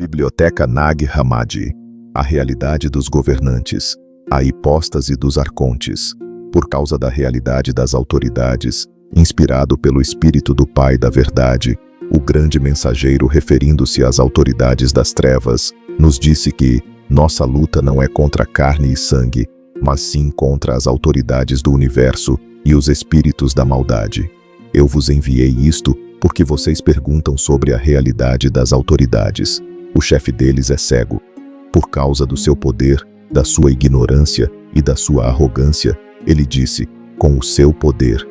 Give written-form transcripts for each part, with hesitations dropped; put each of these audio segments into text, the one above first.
Biblioteca Nag Hammadi. A realidade dos governantes. A hipóstase dos arcontes. Por causa da realidade das autoridades, inspirado pelo Espírito do Pai da Verdade, o grande mensageiro, referindo-se às autoridades das trevas, nos disse que nossa luta não é contra carne e sangue, mas sim contra as autoridades do universo e os espíritos da maldade. Eu vos enviei isto porque vocês perguntam sobre a realidade das autoridades. O chefe deles é cego. Por causa do seu poder, da sua ignorância e da sua arrogância, ele disse, com o seu poder: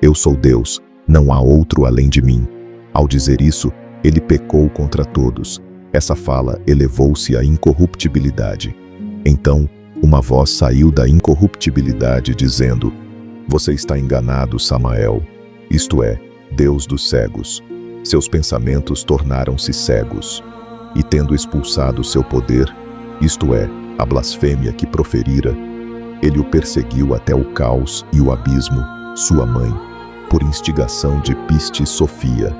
eu sou Deus, não há outro além de mim. Ao dizer isso, ele pecou contra todos. Essa fala elevou-se à incorruptibilidade. Então, uma voz saiu da incorruptibilidade dizendo: você está enganado, Samael. Isto é, Deus dos cegos. Seus pensamentos tornaram-se cegos. E tendo expulsado seu poder, isto é, a blasfêmia que proferira, ele o perseguiu até o caos e o abismo, sua mãe, por instigação de Piste Sofia.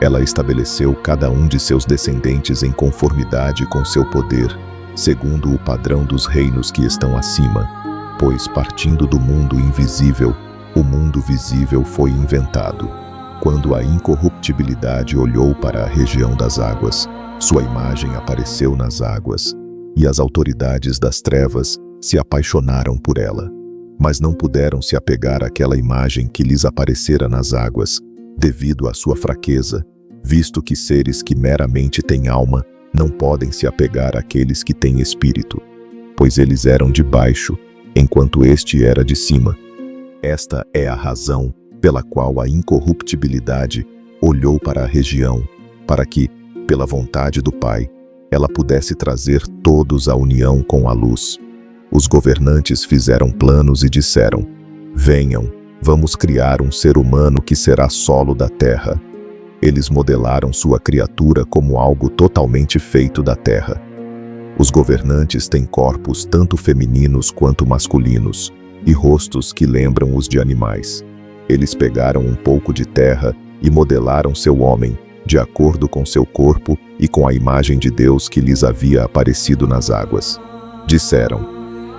Ela estabeleceu cada um de seus descendentes em conformidade com seu poder, segundo o padrão dos reinos que estão acima, pois partindo do mundo invisível, o mundo visível foi inventado. Quando a incorruptibilidade olhou para a região das águas, sua imagem apareceu nas águas, e as autoridades das trevas se apaixonaram por ela. Mas não puderam se apegar àquela imagem que lhes aparecera nas águas, devido à sua fraqueza, visto que seres que meramente têm alma não podem se apegar àqueles que têm espírito, pois eles eram de baixo, enquanto este era de cima. Esta é a razão pela qual a incorruptibilidade olhou para a região, para que, pela vontade do Pai, ela pudesse trazer todos à união com a luz. Os governantes fizeram planos e disseram: venham, vamos criar um ser humano que será solo da terra. Eles modelaram sua criatura como algo totalmente feito da terra. Os governantes têm corpos tanto femininos quanto masculinos, e rostos que lembram os de animais. Eles pegaram um pouco de terra e modelaram seu homem, de acordo com seu corpo e com a imagem de Deus que lhes havia aparecido nas águas. Disseram: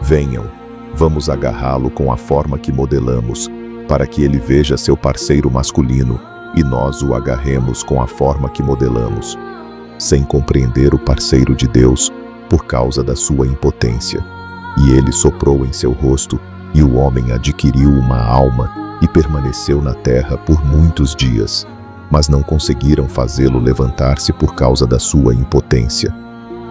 venham, vamos agarrá-lo com a forma que modelamos, para que ele veja seu parceiro masculino, e nós o agarremos com a forma que modelamos, sem compreender o parceiro de Deus por causa da sua impotência. E ele soprou em seu rosto, e o homem adquiriu uma alma e permaneceu na terra por muitos dias, mas não conseguiram fazê-lo levantar-se por causa da sua impotência.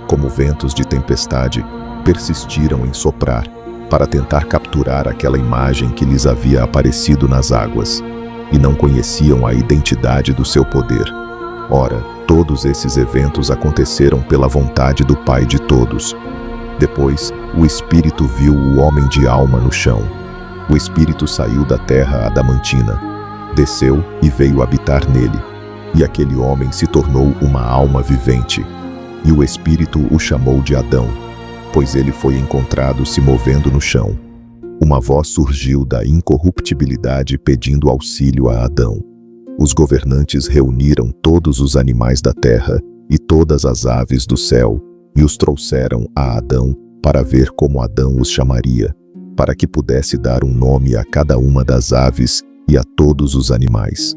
Como ventos de tempestade, persistiram em soprar, para tentar capturar aquela imagem que lhes havia aparecido nas águas, e não conheciam a identidade do seu poder. Ora, todos esses eventos aconteceram pela vontade do Pai de todos. Depois, o Espírito viu o homem de alma no chão. O Espírito saiu da terra adamantina, desceu e veio habitar nele. E aquele homem se tornou uma alma vivente. E o Espírito o chamou de Adão, pois ele foi encontrado se movendo no chão. Uma voz surgiu da incorruptibilidade pedindo auxílio a Adão. Os governantes reuniram todos os animais da terra e todas as aves do céu, e os trouxeram a Adão para ver como Adão os chamaria, para que pudesse dar um nome a cada uma das aves e a todos os animais.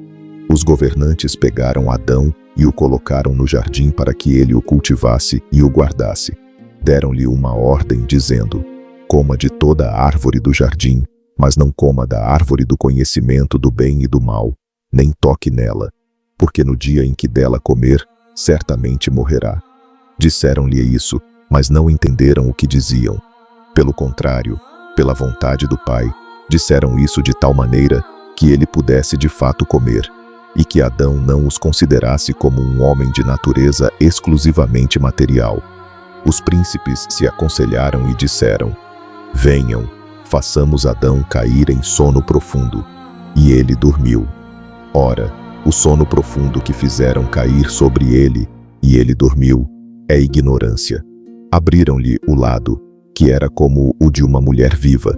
Os governantes pegaram Adão e o colocaram no jardim para que ele o cultivasse e o guardasse. Deram-lhe uma ordem dizendo: coma de toda a árvore do jardim, mas não coma da árvore do conhecimento do bem e do mal, nem toque nela, porque no dia em que dela comer, certamente morrerá. Disseram-lhe isso, mas não entenderam o que diziam. Pelo contrário, pela vontade do Pai, disseram isso de tal maneira que ele pudesse de fato comer, e que Adão não os considerasse como um homem de natureza exclusivamente material. Os príncipes se aconselharam e disseram: venham, façamos Adão cair em sono profundo. E ele dormiu. Ora, o sono profundo que fizeram cair sobre ele, e ele dormiu, é ignorância. Abriram-lhe o lado, que era como o de uma mulher viva,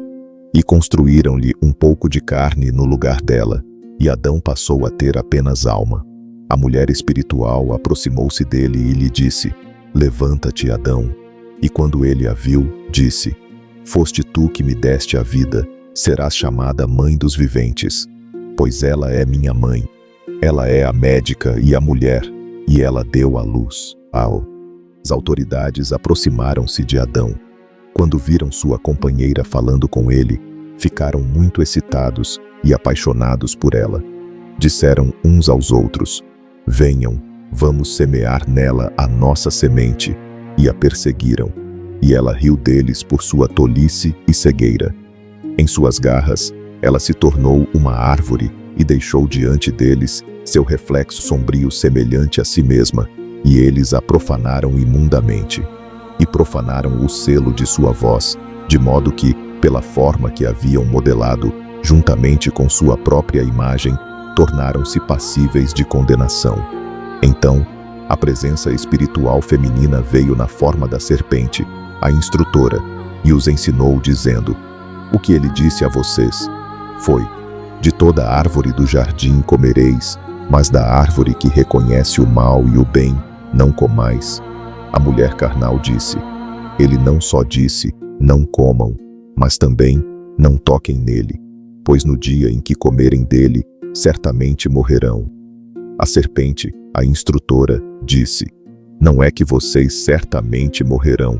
e construíram-lhe um pouco de carne no lugar dela, e Adão passou a ter apenas alma. A mulher espiritual aproximou-se dele e lhe disse: Levanta-te, Adão. E quando ele a viu, disse: Foste tu que me deste a vida, serás chamada mãe dos viventes. Pois ela é minha mãe. Ela é a médica e a mulher, e ela deu à luz. As autoridades aproximaram-se de Adão. Quando viram sua companheira falando com ele, ficaram muito excitados e apaixonados por ela. Disseram uns aos outros: Venham, vamos semear nela a nossa semente. E a perseguiram. E ela riu deles por sua tolice e cegueira. Em suas garras, ela se tornou uma árvore e deixou diante deles seu reflexo sombrio semelhante a si mesma, e eles a profanaram imundamente. E profanaram o selo de sua voz, de modo que, pela forma que haviam modelado, juntamente com sua própria imagem, tornaram-se passíveis de condenação. Então, a presença espiritual feminina veio na forma da serpente, a instrutora, e os ensinou dizendo: O que ele disse a vocês foi: De toda árvore do jardim comereis, mas da árvore que reconhece o mal e o bem, não comais. A mulher carnal disse: Ele não só disse, não comam, mas também não toquem nele, pois no dia em que comerem dele, certamente morrerão. A serpente, a instrutora, disse: Não é que vocês certamente morrerão,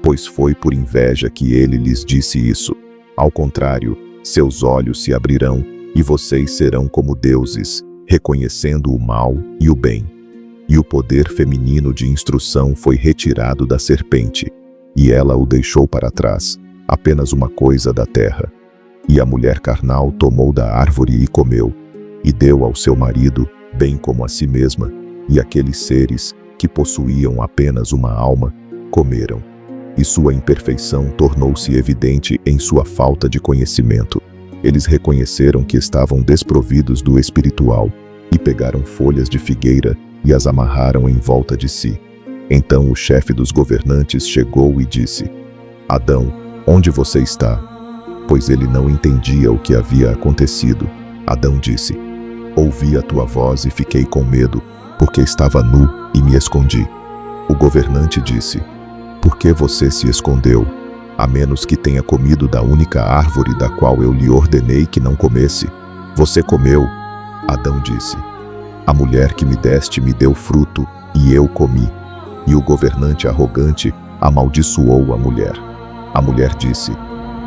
pois foi por inveja que ele lhes disse isso. Ao contrário, seus olhos se abrirão, e vocês serão como deuses, reconhecendo o mal e o bem. E o poder feminino de instrução foi retirado da serpente, e ela o deixou para trás, apenas uma coisa da terra. E a mulher carnal tomou da árvore e comeu, e deu ao seu marido, bem como a si mesma, e aqueles seres, que possuíam apenas uma alma, comeram. E sua imperfeição tornou-se evidente em sua falta de conhecimento. Eles reconheceram que estavam desprovidos do espiritual, e pegaram folhas de figueira e as amarraram em volta de si. Então o chefe dos governantes chegou e disse: Adão, onde você está? Pois ele não entendia o que havia acontecido. Adão disse: Ouvi a tua voz e fiquei com medo, porque estava nu e me escondi. O governante disse: Por que você se escondeu? A menos que tenha comido da única árvore da qual eu lhe ordenei que não comesse. Você comeu. Adão disse: A mulher que me deste me deu fruto, e eu comi. E o governante arrogante amaldiçoou a mulher. A mulher disse: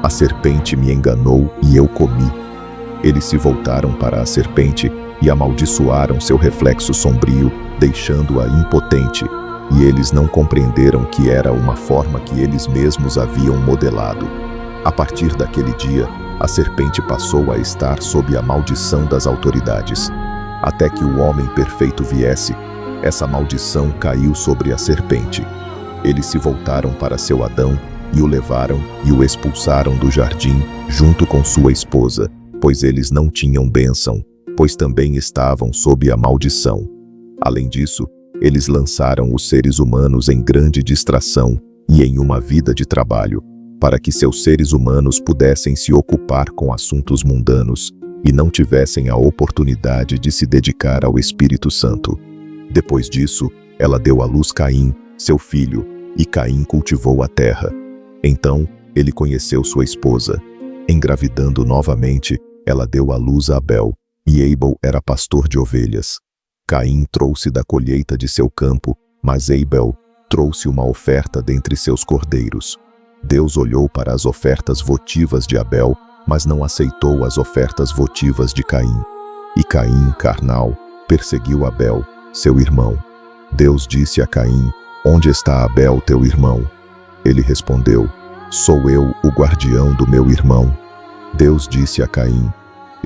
A serpente me enganou e eu comi. Eles se voltaram para a serpente e amaldiçoaram seu reflexo sombrio, deixando-a impotente. E eles não compreenderam que era uma forma que eles mesmos haviam modelado. A partir daquele dia, a serpente passou a estar sob a maldição das autoridades. Até que o homem perfeito viesse, essa maldição caiu sobre a serpente. Eles se voltaram para seu Adão e o levaram e o expulsaram do jardim junto com sua esposa, pois eles não tinham bênção, pois também estavam sob a maldição. Além disso, eles lançaram os seres humanos em grande distração e em uma vida de trabalho, para que seus seres humanos pudessem se ocupar com assuntos mundanos e não tivessem a oportunidade de se dedicar ao Espírito Santo. Depois disso, ela deu à luz Caim, seu filho, e Caim cultivou a terra. Então, ele conheceu sua esposa. Engravidando novamente, ela deu à luz a Abel, e Abel era pastor de ovelhas. Caim trouxe da colheita de seu campo, mas Abel trouxe uma oferta dentre seus cordeiros. Deus olhou para as ofertas votivas de Abel, mas não aceitou as ofertas votivas de Caim. E Caim, carnal, perseguiu Abel, seu irmão. Deus disse a Caim: Onde está Abel, teu irmão? Ele respondeu: Sou eu, o guardião do meu irmão. Deus disse a Caim: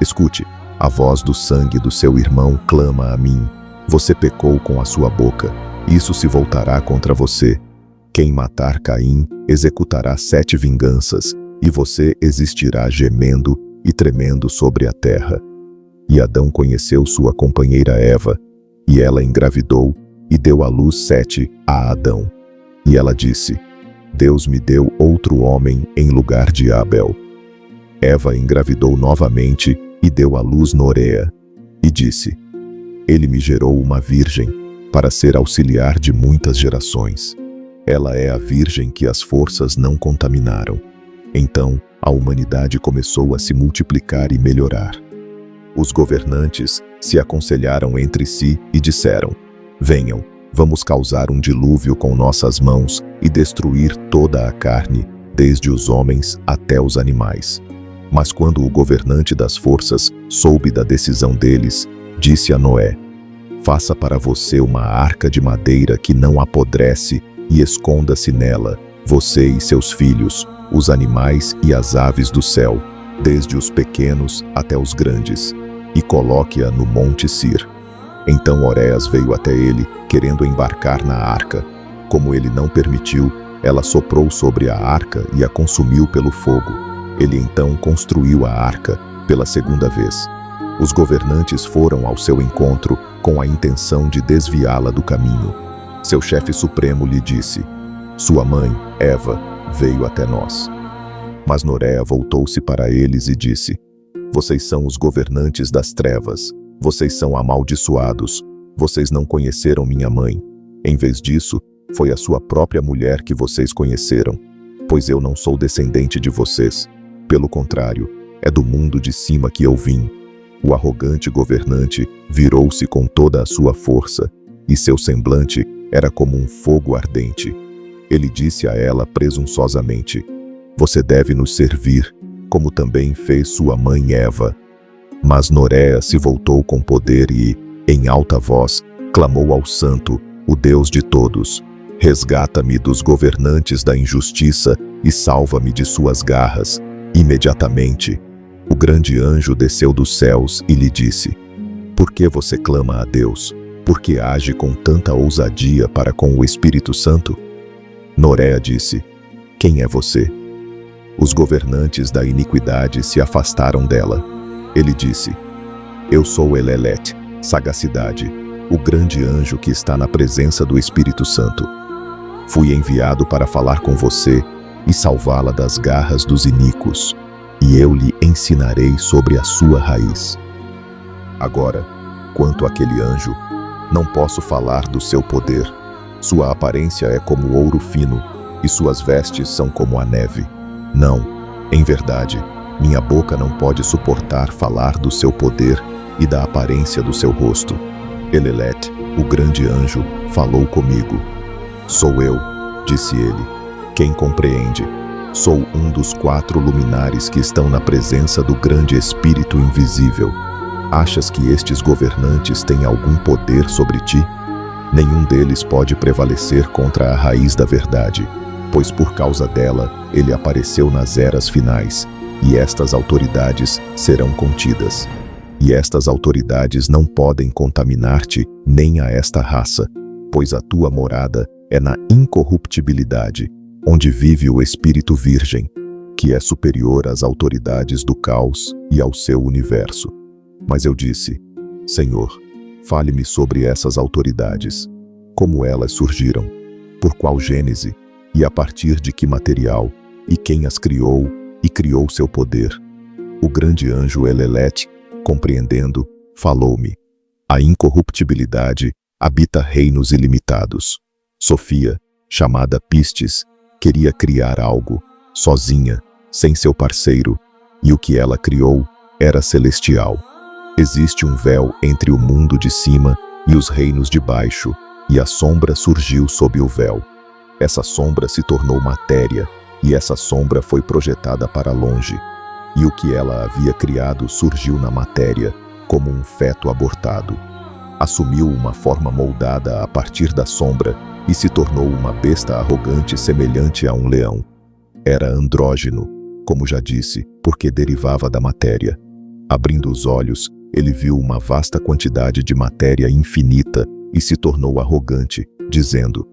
Escute, a voz do sangue do seu irmão clama a mim. Você pecou com a sua boca, isso se voltará contra você. Quem matar Caim executará 7 vinganças, e você existirá gemendo e tremendo sobre a terra. E Adão conheceu sua companheira Eva, e ela engravidou e deu à luz Sete a Adão. E ela disse: Deus me deu outro homem em lugar de Abel. Eva engravidou novamente e deu à luz Norea. E disse: Ele me gerou uma virgem, para ser auxiliar de muitas gerações. Ela é a virgem que as forças não contaminaram. Então, a humanidade começou a se multiplicar e melhorar. Os governantes se aconselharam entre si e disseram: venham, vamos causar um dilúvio com nossas mãos e destruir toda a carne, desde os homens até os animais. Mas quando o governante das forças soube da decisão deles, disse a Noé: faça para você uma arca de madeira que não apodrece e esconda-se nela, você e seus filhos, os animais e as aves do céu, desde os pequenos até os grandes, e coloque-a no Monte Sir. Então Oréas veio até ele, querendo embarcar na arca. Como ele não permitiu, ela soprou sobre a arca e a consumiu pelo fogo. Ele então construiu a arca pela segunda vez. Os governantes foram ao seu encontro com a intenção de desviá-la do caminho. Seu chefe supremo lhe disse: sua mãe, Eva, veio até nós. Mas Noé voltou-se para eles e disse: vocês são os governantes das trevas, vocês são amaldiçoados, vocês não conheceram minha mãe. Em vez disso, foi a sua própria mulher que vocês conheceram, pois eu não sou descendente de vocês. Pelo contrário, é do mundo de cima que eu vim. O arrogante governante virou-se com toda a sua força, e seu semblante era como um fogo ardente. Ele disse a ela presunçosamente: você deve nos servir, como também fez sua mãe Eva. Mas Noé se voltou com poder e, em alta voz, clamou ao Santo, o Deus de todos: resgata-me dos governantes da injustiça e salva-me de suas garras. Imediatamente, o grande anjo desceu dos céus e lhe disse: por que você clama a Deus? Por que age com tanta ousadia para com o Espírito Santo? Noé disse: quem é você? Os governantes da iniquidade se afastaram dela. Ele disse: eu sou Elelet, sagacidade, o grande anjo que está na presença do Espírito Santo. Fui enviado para falar com você e salvá-la das garras dos iníquos, e eu lhe ensinarei sobre a sua raiz. Agora, quanto àquele anjo, não posso falar do seu poder. Sua aparência é como ouro fino, e suas vestes são como a neve. Não, em verdade, minha boca não pode suportar falar do seu poder e da aparência do seu rosto. Elelet, o grande anjo, falou comigo. Sou eu, disse ele, quem compreende. Sou um dos 4 luminares que estão na presença do grande Espírito invisível. Achas que estes governantes têm algum poder sobre ti? Nenhum deles pode prevalecer contra a raiz da verdade, pois por causa dela ele apareceu nas eras finais, e estas autoridades serão contidas. E estas autoridades não podem contaminar-te nem a esta raça, pois a tua morada é na incorruptibilidade, onde vive o Espírito Virgem, que é superior às autoridades do caos e ao seu universo. Mas eu disse: Senhor, fale-me sobre essas autoridades, como elas surgiram, por qual gênese, e a partir de que material, e quem as criou, e criou seu poder. O grande anjo Elelet, compreendendo, falou-me: a incorruptibilidade habita reinos ilimitados. Sofia, chamada Pistes, queria criar algo, sozinha, sem seu parceiro, e o que ela criou era celestial. Existe um véu entre o mundo de cima e os reinos de baixo, e a sombra surgiu sob o véu. Essa sombra se tornou matéria, e essa sombra foi projetada para longe. E o que ela havia criado surgiu na matéria, como um feto abortado. Assumiu uma forma moldada a partir da sombra e se tornou uma besta arrogante semelhante a um leão. Era andrógeno, como já disse, porque derivava da matéria. Abrindo os olhos, ele viu uma vasta quantidade de matéria infinita e se tornou arrogante, dizendo: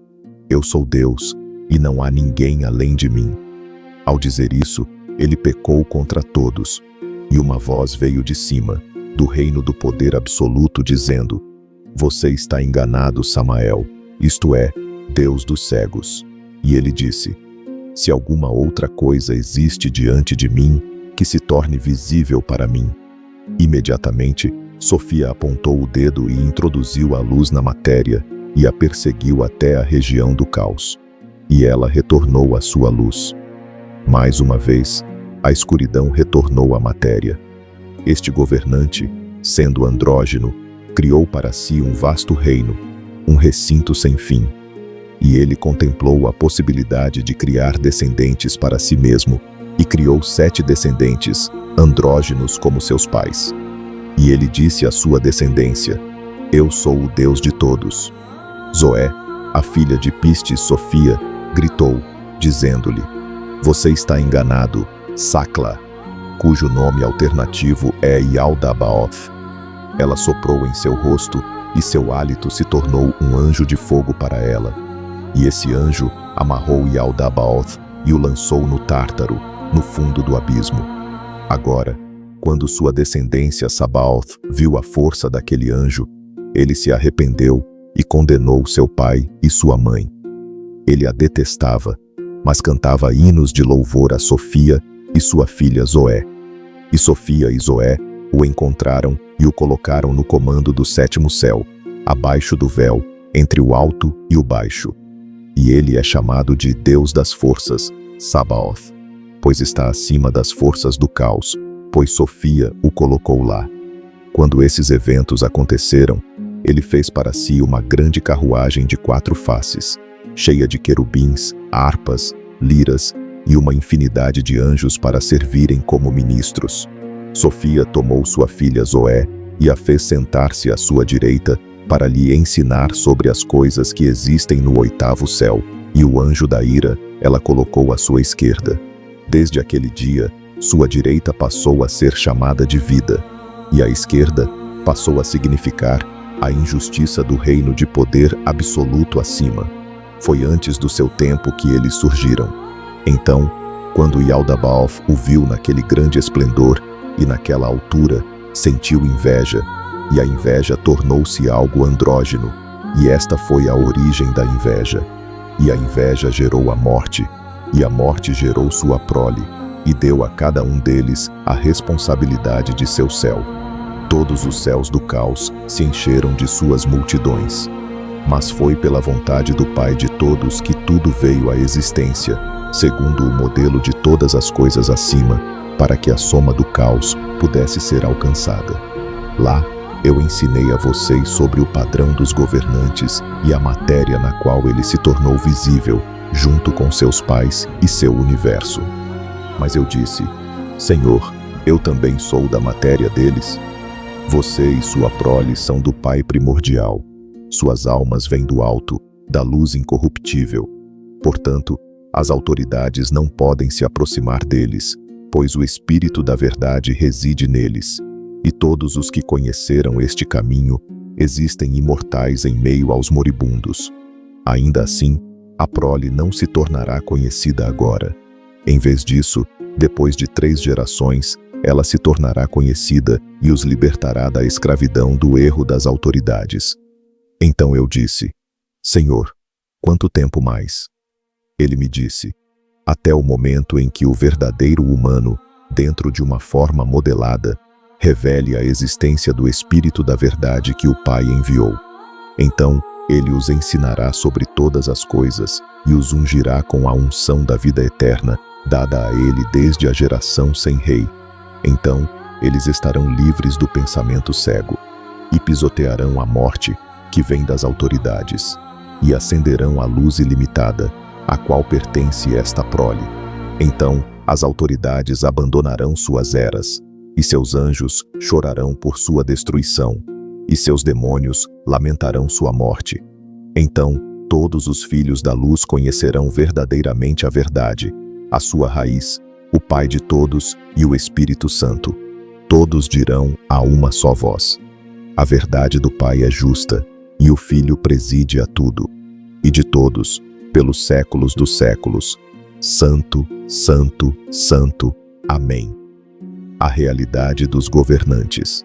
eu sou Deus, e não há ninguém além de mim. Ao dizer isso, ele pecou contra todos, e uma voz veio de cima, do reino do poder absoluto, dizendo: você está enganado, Samael, isto é, Deus dos cegos. E ele disse: se alguma outra coisa existe diante de mim, que se torne visível para mim. Imediatamente, Sofia apontou o dedo e introduziu a luz na matéria, e a perseguiu até a região do caos. e ela retornou à sua luz. Mais uma vez, a escuridão retornou à matéria. Este governante, sendo andrógeno, criou para si um vasto reino, um recinto sem fim. E ele contemplou a possibilidade de criar descendentes para si mesmo, e criou 7 descendentes, andrógenos como seus pais. E ele disse à sua descendência: Eu sou o Deus de todos. Zoé, a filha de Pistis Sofia, gritou, dizendo-lhe: Você está enganado, Sacla, cujo nome alternativo é Yaldabaoth. Ela soprou em seu rosto, e seu hálito se tornou um anjo de fogo para ela. E esse anjo amarrou Yaldabaoth e o lançou no Tártaro, no fundo do abismo. Agora, quando sua descendência Sabaoth viu a força daquele anjo, ele se arrependeu e condenou seu pai e sua mãe. Ele a detestava, mas cantava hinos de louvor a Sofia e sua filha Zoé. E Sofia e Zoé o encontraram e o colocaram no comando do 7º céu, abaixo do véu, entre o alto e o baixo. E ele é chamado de Deus das forças, Sabaoth, pois está acima das forças do caos, pois Sofia o colocou lá. Quando esses eventos aconteceram, ele fez para si uma grande carruagem de 4 faces, cheia de querubins, harpas, liras e uma infinidade de anjos para servirem como ministros. Sofia tomou sua filha Zoé e a fez sentar-se à sua direita para lhe ensinar sobre as coisas que existem no 8º céu, e o anjo da ira ela colocou à sua esquerda. Desde aquele dia, sua direita passou a ser chamada de vida, e a esquerda passou a significar a injustiça do reino de poder absoluto acima. Foi antes do seu tempo que eles surgiram. Então, quando Yaldabaoth o viu naquele grande esplendor e naquela altura, sentiu inveja, e a inveja tornou-se algo andrógeno, e esta foi a origem da inveja. E a inveja gerou a morte, e a morte gerou sua prole, e deu a cada um deles a responsabilidade de seu céu. Todos os céus do caos se encheram de suas multidões. Mas foi pela vontade do Pai de todos que tudo veio à existência, segundo o modelo de todas as coisas acima, para que a soma do caos pudesse ser alcançada. Lá, eu ensinei a vocês sobre o padrão dos governantes e a matéria na qual ele se tornou visível, junto com seus pais e seu universo. Mas eu disse: Senhor, eu também sou da matéria deles? Você e sua prole são do Pai primordial. Suas almas vêm do alto, da luz incorruptível. Portanto, as autoridades não podem se aproximar deles, pois o Espírito da verdade reside neles. E todos os que conheceram este caminho existem imortais em meio aos moribundos. Ainda assim, a prole não se tornará conhecida agora. Em vez disso, depois de 3 gerações, ela se tornará conhecida e os libertará da escravidão do erro das autoridades. Então eu disse: Senhor, quanto tempo mais? Ele me disse: até o momento em que o verdadeiro humano, dentro de uma forma modelada, revele a existência do Espírito da verdade que o Pai enviou. Então, ele os ensinará sobre todas as coisas e os ungirá com a unção da vida eterna, dada a ele desde a geração sem rei. Então, eles estarão livres do pensamento cego e pisotearão a morte, que vem das autoridades, e acenderão a luz ilimitada, a qual pertence esta prole. Então, as autoridades abandonarão suas eras, e seus anjos chorarão por sua destruição, e seus demônios lamentarão sua morte. Então, todos os filhos da luz conhecerão verdadeiramente a verdade, a sua raiz, o Pai de todos e o Espírito Santo. Todos dirão a uma só voz: a verdade do Pai é justa, e o Filho preside a tudo. E de todos, pelos séculos dos séculos, Santo, Santo, Santo. Amém. A realidade dos governantes.